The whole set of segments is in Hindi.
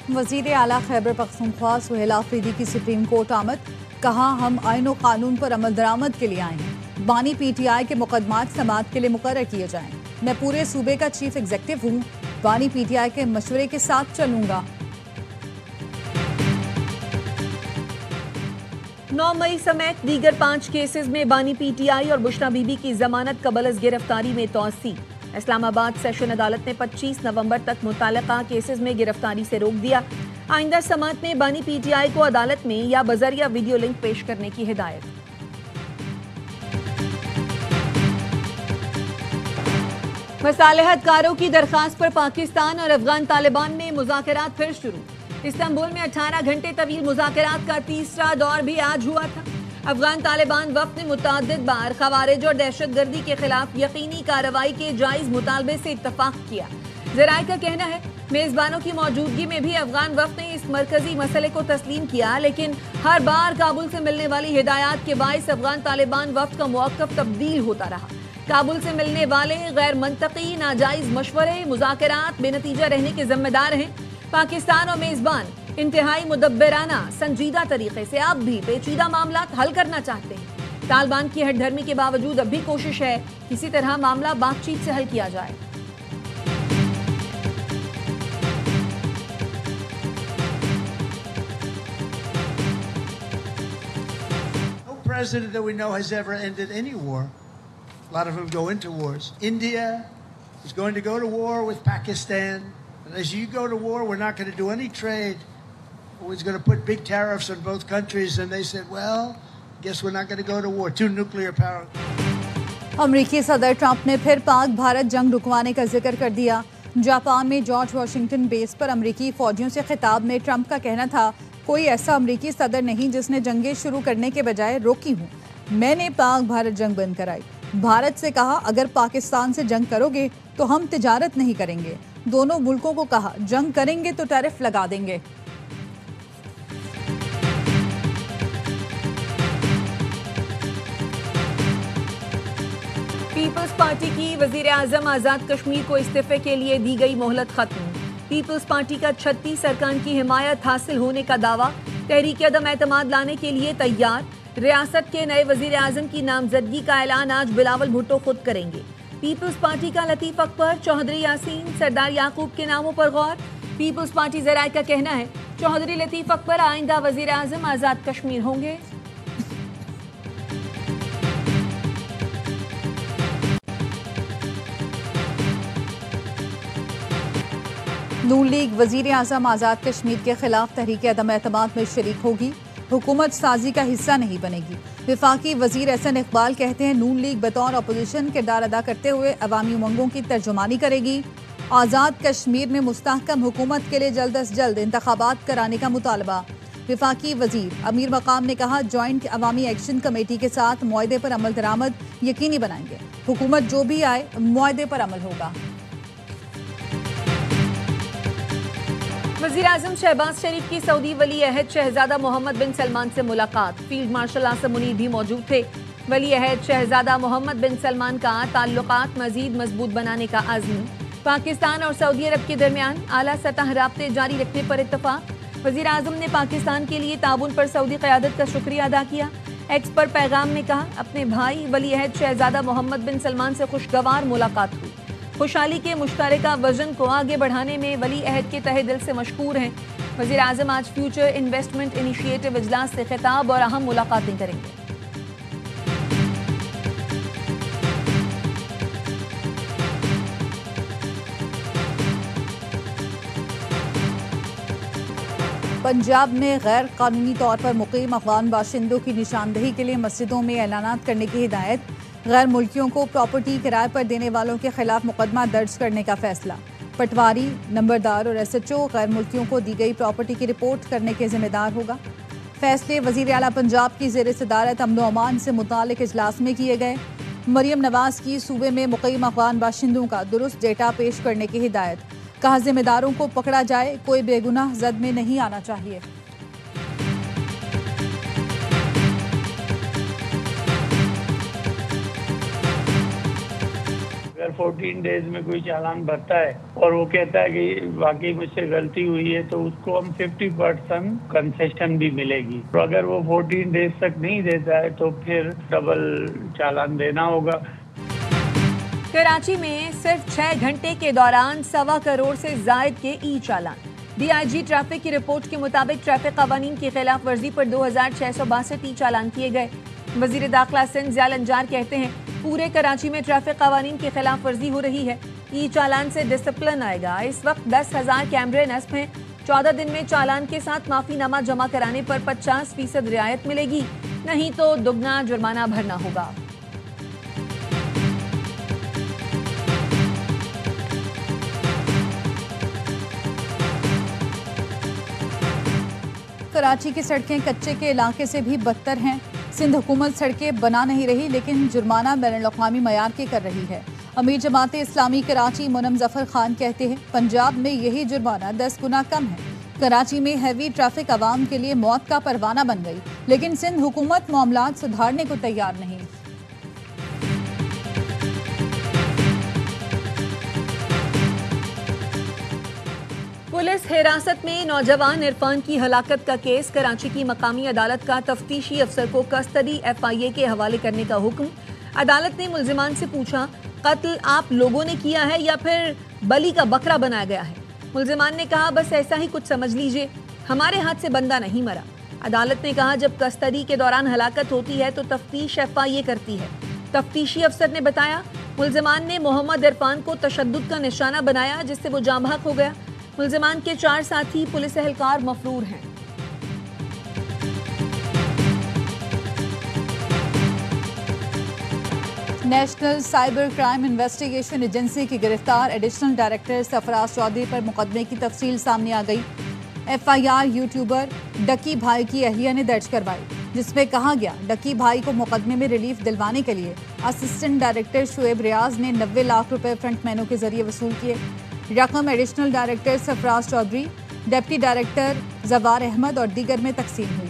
वज़ीर आला खैबर पख्तूनख्वा सुहेल आफरीदी की सुप्रीम कोर्ट आमद, कहा हम आइन व कानून पर अमल दरामद के लिए आए हैं। बानी PTI के मुकदमात समाअत के लिए मुकर्रर किए जाएं। मैं पूरे सूबे का चीफ एग्जीक्यूटिव हूँ, बानी PTI के मशवरे के साथ चलूंगा। 9 मई समेत दीगर 5 केसेस में बानी PTI और बुशरा बीबी की जमानत कबल गिरफ्तारी में तौसी। इस्लामाबाद सेशन अदालत ने 25 नवंबर तक मुताल्लिका केसेस में गिरफ्तारी से रोक दिया। आइंदा समाअत में बानी PTI को अदालत में या बजरिया वीडियो लिंक पेश करने की हिदायत। मसालहतकारों की दरखास्त पर पाकिस्तान और अफगान तालिबान में मुज़ाकरात फिर शुरू। इस्तांबुल में 18 घंटे तवील मुज़ाकरात का तीसरा दौर भी आज हुआ था। अफगान तालिबान वफ्द ने मुतअद्दिद बार खवारिज और दहशतगर्दी के खिलाफ यकीनी कार्रवाई के जायज मुतालबे से इत्तफाक किया। ज़राए का कहना है मेजबानों की मौजूदगी में भी अफगान वफ्द ने इस मरकजी मसले को तस्लीम किया, लेकिन हर बार काबुल से मिलने वाली हिदायत के बायस अफगान तालिबान वफ्द का मौक़िफ़ तब्दील होता रहा। काबुल से मिलने वाले गैर मंतकी नाजायज मशवरे मुज़ाकरात बेनतीजा रहने के जिम्मेदार हैं। पाकिस्तान और मेजबान इंतहाई मुदब्बराना संजीदा तरीके से अब भी पेचीदा मामला हल करना चाहते हैं। तालिबान की हठधर्मी के बावजूद अब भी कोशिश है किसी तरह मामला बातचीत से हल किया जाए। No president that we know has ever ended any war. A lot of them go into wars. India is going to go to war with Pakistan. And as you go to war, we're not going to do any trade. We're going to put big tariffs on both countries. And they said, well, guess we're not going to go to war. 2 nuclear powers. अमरीकी सदर ट्रंप ने फिर पाक भारत जंग रुकवाने का जिक्र कर दिया। जापान में जॉर्ज वाशिंगटन बेस पर अमरीकी फौजियों से खिताब में ट्रंप का कहना था, कोई ऐसा अमरीकी सदर नहीं जिसने जंगें शुरू करने के बजाय रोकी हूँ। मैंने पाक भारत जंग बंद कराई। भारत से कहा अगर पाकिस्तान से जंग करोगे तो हम तिजारत नहीं करेंगे। दोनों मुल्कों को कहा जंग करेंगे तो टैरिफ लगा देंगे। पीपल्स पार्टी की वजीर आजम आजाद कश्मीर को इस्तीफे के लिए दी गई मोहलत खत्म। पीपल्स पार्टी का 36 अरकान की हिमायत हासिल होने का दावा। तहरीक अदम एतमाद लाने के लिए तैयार। रियासत के नए वजीर आजम की नामजदगी का ऐलान आज बिलावल भुट्टो खुद करेंगे। पीपल्स पार्टी का लतीफ अकबर, चौधरी यासीन, सरदार याकूब के नामों पर गौर। पीपल्स पार्टी ज़राए का कहना है चौधरी लतीफ अकबर आइंदा वजीर आजम आजाद कश्मीर होंगे। नून लीग वजीर आजम आजाद कश्मीर के खिलाफ तहरीक अदम एतमाद में शरीक होगी, हुकूमत साजी का हिस्सा नहीं बनेगी। विफाकी वजीर एहसन इकबाल कहते हैं नून लीग बतौर अपोजिशन किरदार अदा करते हुए अवामी उमंगों की तर्जुमानी करेगी। आज़ाद कश्मीर में मुस्तहकम हुकूमत के लिए जल्द अज जल्द इंतखाबात कराने का मुतालबा। विफाकी वजीर अमीर मकाम ने कहा जॉइंट अवामी एक्शन कमेटी के साथ मुआहदे पर अमल दरामद यकीनी बनाएंगे। हुकूमत जो भी आए मुआहदे पर अमल होगा। वज़ीर आज़म शहबाज शरीफ की सऊदी वली अहद शहजादा मोहम्मद बिन सलमान से मुलाकात। फील्ड मार्शल आसिम मुनीर भी मौजूद थे। वली अहद शहजादा मोहम्मद बिन सलमान का ताल्लुकात मजीद मजबूत बनाने का अज़्म। पाकिस्तान और सऊदी अरब के दरमियान आला सतह राब्ते जारी रखने पर इत्तफाक। वज़ीर आज़म ने पाकिस्तान के लिए ताउन पर सऊदी क़यादत का शुक्रिया अदा किया। एक्स पर पैगाम में कहा अपने भाई वली अहद शहजादा मोहम्मद बिन सलमान से खुशगवार मुलाकात हुई। खुशहाली के मुश्तरका वजन को आगे बढ़ाने में वली अहद के तहे दिल से मशकूर हैं। वज़ीर आज़म आज फ्यूचर इन्वेस्टमेंट इनिशिएटिव इजलास से खिताब और अहम मुलाकातें करेंगे। पंजाब में गैर कानूनी तौर पर मुकीम अफगान बाशिंदों की निशानदही के लिए मस्जिदों में ऐलानात करने की हिदायत। गैर मुल्कियों को प्रॉपर्टी किराए पर देने वालों के खिलाफ मुकदमा दर्ज करने का फैसला। पटवारी, नंबरदार और SHO गैर मुल्कियों को दी गई प्रॉपर्टी की रिपोर्ट करने के जिम्मेदार होगा। फैसले वज़ीर आला पंजाब की ज़ेर सदारत अमन व अमान से मुतालिक इजलास में किए गए। मरियम नवाज की सूबे में मुकीम अफगान बाशिंदों का दुरुस्त डेटा पेश करने की हिदायत। कहा जिम्मेदारों को पकड़ा जाए, कोई बेगुनाह जद में नहीं आना चाहिए। अगर 14 डेज में कोई चालान भरता है और वो कहता है कि वाकई मुझसे गलती हुई है तो उसको हम 50% कंसेशन भी मिलेगी। और अगर वो 14 डेज तक नहीं देता है तो फिर डबल चालान देना होगा। कराची में सिर्फ 6 घंटे के दौरान 1.25 करोड़ से जायद के ई चालान। डीआईजी ट्रैफिक की रिपोर्ट के मुताबिक ट्रैफिक कवानीन की खिलाफ वर्जी पर 2662 ई चालान किए गए। वजीर दाखिला सिंध ज़ियाल अंजार कहते हैं पूरे कराची में ट्रैफिक कवानीन की खिलाफ वर्जी हो रही है। ई चालान से डिसिप्लिन आएगा। इस वक्त 10,000 कैमरे नस्ब हैं। 14 दिन में चालान के साथ माफीनामा जमा कराने पर 50% रियायत मिलेगी, नहीं तो दुगना जुर्माना भरना होगा। कराची की सड़कें कच्चे के इलाके से भी बदतर हैं। सिंध हुकूमत सड़कें बना नहीं रही लेकिन जुर्माना बैनुल-अक़वामी मयार के कर रही है। अमीर जमात इस्लामी कराची मुनम जफर खान कहते हैं पंजाब में यही जुर्माना 10 गुना कम है। कराची में हैवी ट्रैफिक आवाम के लिए मौत का परवाना बन गई, लेकिन सिंध हुकूमत मामलात सुधारने को तैयार नहीं। पुलिस हिरासत में नौजवान इरफान की हलाकत का केस। कराची की मकामी अदालत का तफ्तीशी अफसर को कस्टडी FIA के हवाले करने का हुक्म। अदालत ने मुल्जिमान से पूछा कत्ल आप लोगों ने किया है या फिर बली का बकरा बनाया गया है। मुल्जिमान ने कहा बस ऐसा ही कुछ समझ लीजिए, हमारे हाथ से बंदा नहीं मरा। अदालत ने कहा जब कस्टडी के दौरान हलाकत होती है तो तफ्तीश FIA करती है। तफ्तीशी अफसर ने बताया मुल्जिमान ने मोहम्मद इरफान को तशद्दुद का निशाना बनाया जिससे वो जाँ भाग हो गया। मुल्जिमान के 4 साथी पुलिस एहलकार मफरूर हैं। National cyber crime investigation agency की गिरफ्तार एडिशनल डायरेक्टर सरफराज चौधरी पर मुकदमे की तफसील सामने आ गई। FIR यूट्यूबर डकी भाई की अहलिया ने दर्ज करवाई, जिसमें कहा गया डकी भाई को मुकदमे में रिलीफ दिलवाने के लिए असिस्टेंट डायरेक्टर शुएब रियाज ने 90 लाख रुपए फ्रंटमैनों के जरिए वसूल किए। रकम additional director Sarfaraz Chaudhary, deputy director Jawar Ahmed और दीगर में तकसीम हुई।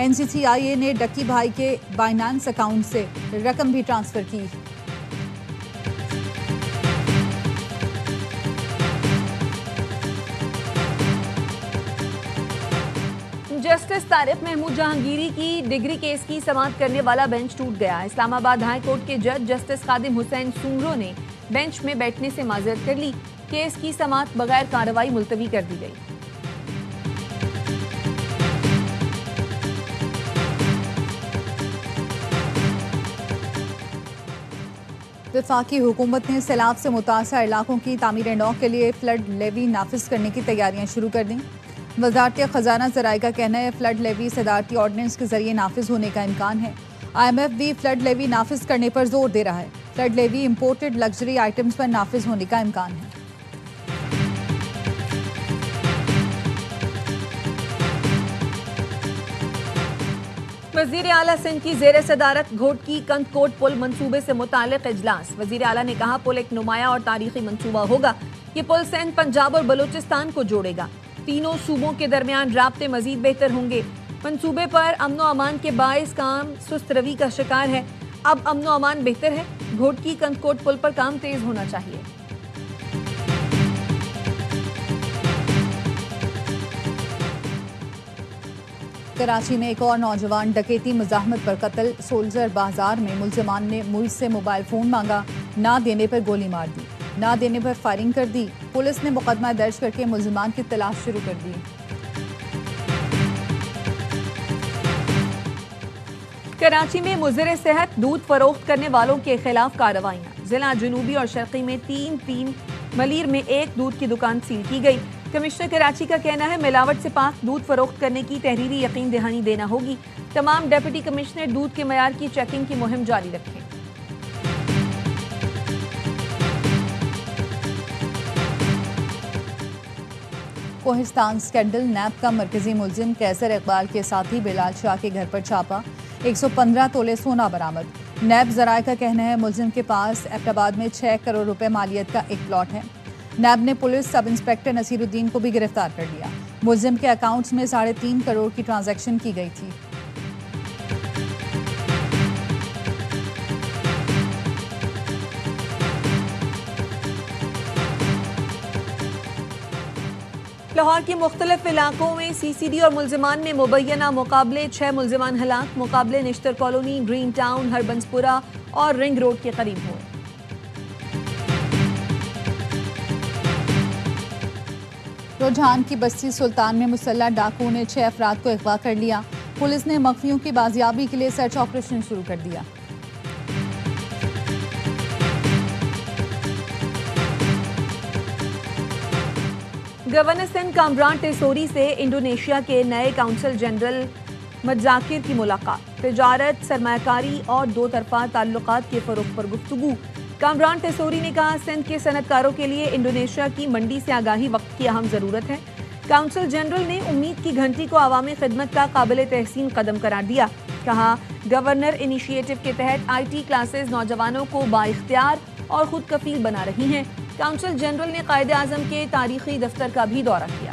NCCIA ने डकी भाई के बाइनांस अकाउंट से रकम भी ट्रांसफर की। जस्टिस तारिक महमूद जहांगीरी की डिग्री केस की समाअत करने वाला बेंच टूट गया। इस्लामाबाद हाई कोर्ट के जज जस्टिस खादिम हुसैन सूमरो ने बेंच में बैठने से माजरत कर ली। केस की समाअत बगैर कार्रवाई मुलतवी कर दी गई। वफाकी हुकूमत ने सैलाब से मुतासर इलाकों की तामीर नौ के लिए फ्लड लेवी नाफिज करने की तैयारियां शुरू कर दी। वजारत खजाना ज़राए का कहना है फ्लड लेवी सदारती ऑर्डिनेंस के जरिए नाफिज होने का इम्कान है। IMF भी फ्लड लेवी नाफिज करने पर जोर दे रहा है। Flood levy imported luxury items पर नाफिज होने का इम्कान है। वजीर आला सिंध की जेर सदारत घोटकी कंदकोट पुल मंसूबे से मुतालिक इजलास। वजीर आला ने कहा पुल एक नुमाया और तारीखी मंसूबा होगा। ये पुल सिंध, पंजाब और बलूचिस्तान को जोड़ेगा। तीनों सूबों के दरमियान राब्ते मजीद बेहतर होंगे। मंसूबे पर अमनो अमान के बाइस काम सुस्त रवी का शिकार है। अब अमनो अमान बेहतर है। घोटकी कंदकोट पुल पर काम तेज होना चाहिए। कराची में एक और नौजवान डकैती मुजाहमत पर कत्ल। सोल्जर बाजार में मुल्जिमान ने मुल्क से मोबाइल फोन मांगा, ना देने पर गोली मार दी, ना देने पर फायरिंग कर दी। पुलिस ने मुकदमा दर्ज करके मुल्जिमान की तलाश शुरू कर दी। कराची में मुज़र सेहत दूध फरोख्त करने वालों के खिलाफ कार्रवाइयां। जिला जनूबी और शर्की में 3 मलीर में 1 दूध की दुकान सील की गई। कमिश्नर कराची का कहना है मिलावट से पाक दूध फरोख्त करने की तहरीरी यकीन दहानी देना होगी। तमाम डिप्टी कमिश्नर दूध के मयार की चेकिंग की मुहिम जारी रखें। कोहिस्तान स्कैंडल नैब का मरकजी मुलजिम कैसर इकबाल के साथी बिलाल शाह के घर पर छापा। 115 तोले सोना बरामद। नैब ज़राए का कहना है मुलजिम के पास एबटाबाद में 6 करोड़ रुपए मालियत का एक प्लॉट है। नैब ने पुलिस सब इंस्पेक्टर नसीरुद्दीन को भी गिरफ्तार कर लिया। मुलजिम के अकाउंट्स में 3.5 करोड़ की ट्रांजैक्शन की गई थी। लाहौर के मुख्तलिफ इलाकों में CCD और मुलजिमान में मुबैना मुकाबले, 6 मुलजिमान हलाक। मुकाबले Nishtar colony, green town, Harbanspura और रिंग रोड के करीब हुए। रुझान की बस्ती सुल्तान में मुसल्लह डाकुओं ने 6 अफराद को अगवा कर लिया। पुलिस ने मखफियों की बाजियाबी के लिए सर्च ऑपरेशन शुरू कर दिया। गवर्नर सिंध कामरान टेसोरी से इंडोनेशिया के नए काउंसल जनरल मजाकिर की मुलाकात। तिजारत, सरमायाकारी और दो तरफा ताल्लुकात के फरोग पर गुफ्तगू। कामरान टेसोरी ने कहा, सिंध के सनतकारों के लिए इंडोनेशिया की मंडी से आगाही वक्त की अहम ज़रूरत है। काउंसिल जनरल ने उम्मीद की घंटी को अवामी खिदमत का काबिल तहसीन कदम करार दिया। कहा, गवर्नर इनिशिएटिव के तहत IT क्लासेस नौजवानों को बाइख्तियार और खुद कफील बना रही हैं। काउंसिल जनरल ने कायदे आज़म के तारीखी दफ्तर का भी दौरा किया।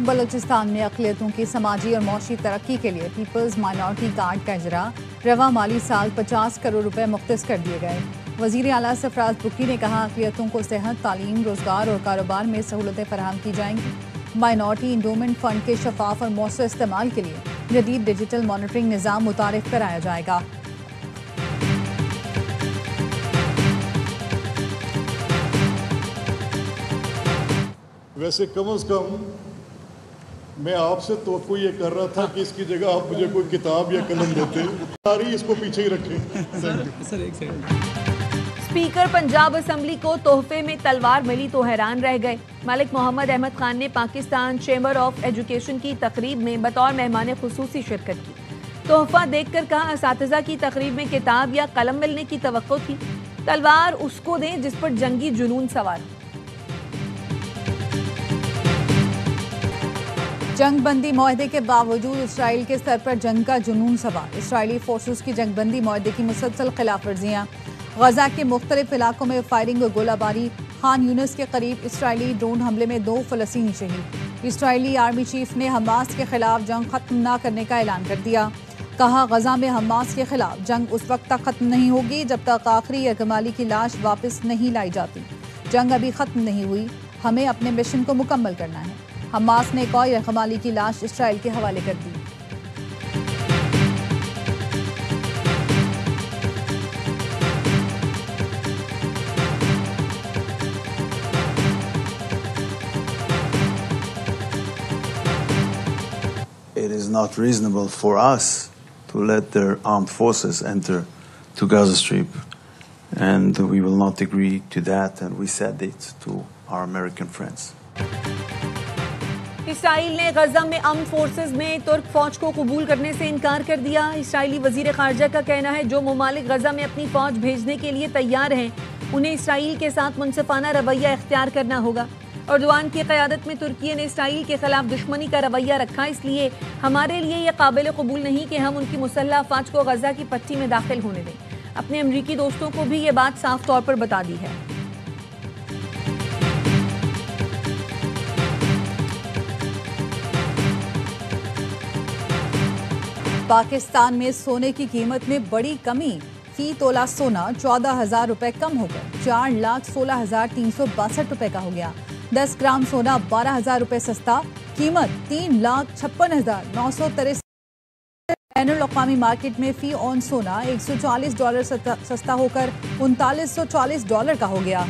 बलूचिस्तान में अक़लियतों की समाजी और मौशी तरक्की के लिए पीपल्स माइनॉरिटी कार्ड का इजरा। रवा माली साल 50 करोड़ रुपए मुख्तस कर दिए गए। वज़ीर आला सरफराज बुकी ने कहा, अक़लियतों को सेहत, तालीम, रोजगार और कारोबार में सहूलतें फराहम की जाएंगी। माइनॉरिटी इंडोमेंट फंड के शफाफ और मौसर इस्तेमाल के लिए जदीद डिजिटल मॉनिटरिंग निज़ाम मुतारिफ कराया जाएगा। वैसे कम से कम मैं आपसे तो ये कर रहा था कि इसकी जगह आप मुझे कोई किताब या कलम देते। सारी इसको पीछे ही रखें। सर एक सेकंड। स्पीकर पंजाब असम्बली को तोहफे में तलवार मिली तो हैरान रह गए। मलिक मोहम्मद अहमद खान ने पाकिस्तान चैम्बर ऑफ एजुकेशन की तकरीब में बतौर मेहमान खुसूसी शिरकत की। तोहफा देखकर कहा, असातिज़ा की तकरीब में किताब या कलम मिलने की तवक्को थी। तलवार उसको दें जिस पर जंगी जुनून सवार। जंगबंदी मुआहदे के बावजूद इसराइल के सर पर जंग का जुनून सवार। इसराइली फोर्सेस की जंगबंदी मुआहदे की मुसलसल खिलाफ वर्जियाँ। गजा के मुख्तलिफ इलाकों में फायरिंग और गोलाबारी। खान यूनिस के करीब इसराइली ड्रोन हमले में 2 फ़लस्तीनी शहीद। इसराइली आर्मी चीफ ने हमास के खिलाफ जंग खत्म न करने का ऐलान कर दिया। कहा, गजा में हमास के खिलाफ जंग उस वक्त तक खत्म नहीं होगी जब तक आखिरी यरगमाली की लाश वापस नहीं लाई जाती। जंग अभी खत्म नहीं हुई, हमें अपने मिशन को मुकम्मल करना है। हमास ने एक और यरगमाली की लाश इसराइल के हवाले कर दी। It is not reasonable for us to let their armed forces enter to Gaza Strip, and we will not agree to that, and we said it to our American friends. Israel ने गजा में आर्म्ड फोर्सेस में तुर्क फौज को कबूल करने से इनकार कर दिया। इसराइली वजीर खारजा का कहना है, जो ममालिक गजा में अपनी फौज भेजने के लिए तैयार हैं, उन्हें इसराइल के साथ मुनसिफाना रवैया इख्तियार करना होगा। अर्दवान की क़यादत में तुर्की ने इसराइल के खिलाफ दुश्मनी का रवैया रखा, इसलिए हमारे लिए यह काबिल कबूल नहीं कि हम उनकी मुसल्लह अफवाज को गजा की पट्टी में दाखिल होने दें। अपने अमरीकी दोस्तों को भी ये बात साफ तौर पर बता दी है। पाकिस्तान में सोने की कीमत में बड़ी कमी। फी तोला सोना 14,000 रुपए कम होकर 4,16,362 रुपए का हो गया। 10 ग्राम सोना 12,000 रुपए सस्ता, कीमत 3,56,963। बैनुल अक़वामी मार्केट में फी ऑन सोना $140 सस्ता होकर $3940 का हो गया।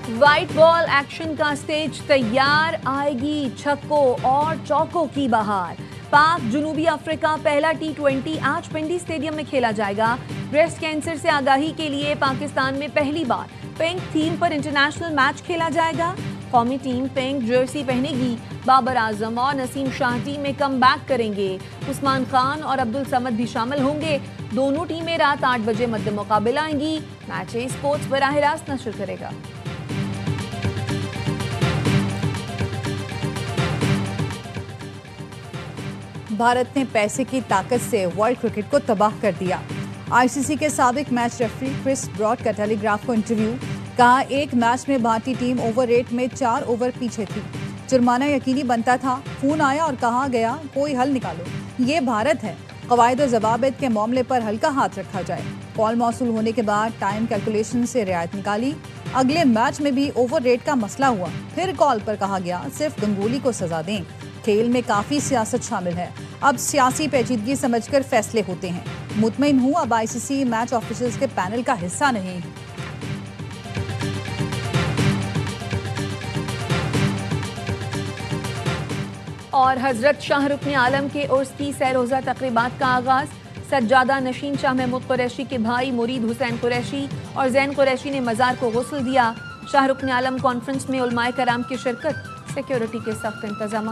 व्हाइट बॉल एक्शन का स्टेज तैयार, आएगी छक्कों और चौकों की बहार। पाक जनूबी अफ्रीका पहला T20 आज पिंडी स्टेडियम में खेला जाएगा। ब्रेस्ट कैंसर से आगाही के लिए पाकिस्तान में पहली बार पिंक थीम पर इंटरनेशनल मैच खेला जाएगा। कौमी team pink Jersey पहनेगी। Babar Azam और नसीम शाह टीम में कम बैक करेंगे। उस्मान खान और अब्दुल समद भी शामिल होंगे। दोनों टीमें रात 8 बजे मद्दे मुकाबला आएंगी। मैच स्पोर्ट्स बराह रास्त नशर करेगा। भारत ने पैसे की ताकत से वर्ल्ड क्रिकेट को तबाह कर दिया। आईसीसी के साबिक मैच रेफरी क्रिस ब्रॉड का टेलीग्राफ को इंटरव्यू। कहा, एक मैच में भारतीय टीम ओवर रेट में 4 ओवर पीछे थी। जुर्माना यकीनी बनता था। फोन आया और कहा गया, कोई हल निकालो। ये भारत है, कवायद और जवाबित के मामले पर हल्का हाथ रखा जाए। कॉल मौसूल होने के बाद टाइम कैलकुलेशन से रियायत निकाली। अगले मैच में भी ओवर रेट का मसला हुआ, फिर कॉल पर कहा गया सिर्फ गंगोली को सजा दें। खेल में काफी सियासत शामिल है, अब सियासी पेचीदगी समझकर फैसले होते हैं। मुतमईन हूं अब आईसीसी मैच ऑफिसर्स के पैनल का हिस्सा नहीं। और हजरत शाह रुकन आलम के उर्स की सैरोज़ा तकरीबात का आगाज। सज्जादा नशीन शाह महमूद कुरैशी के भाई मुरीद हुसैन कुरैशी और जैन कुरैशी ने मज़ार को गुस्ल दिया। शाह रुकन आलम कॉन्फ्रेंस में उलमाए कराम की शिरकत, सिक्योरिटी के सख्त इंतजाम।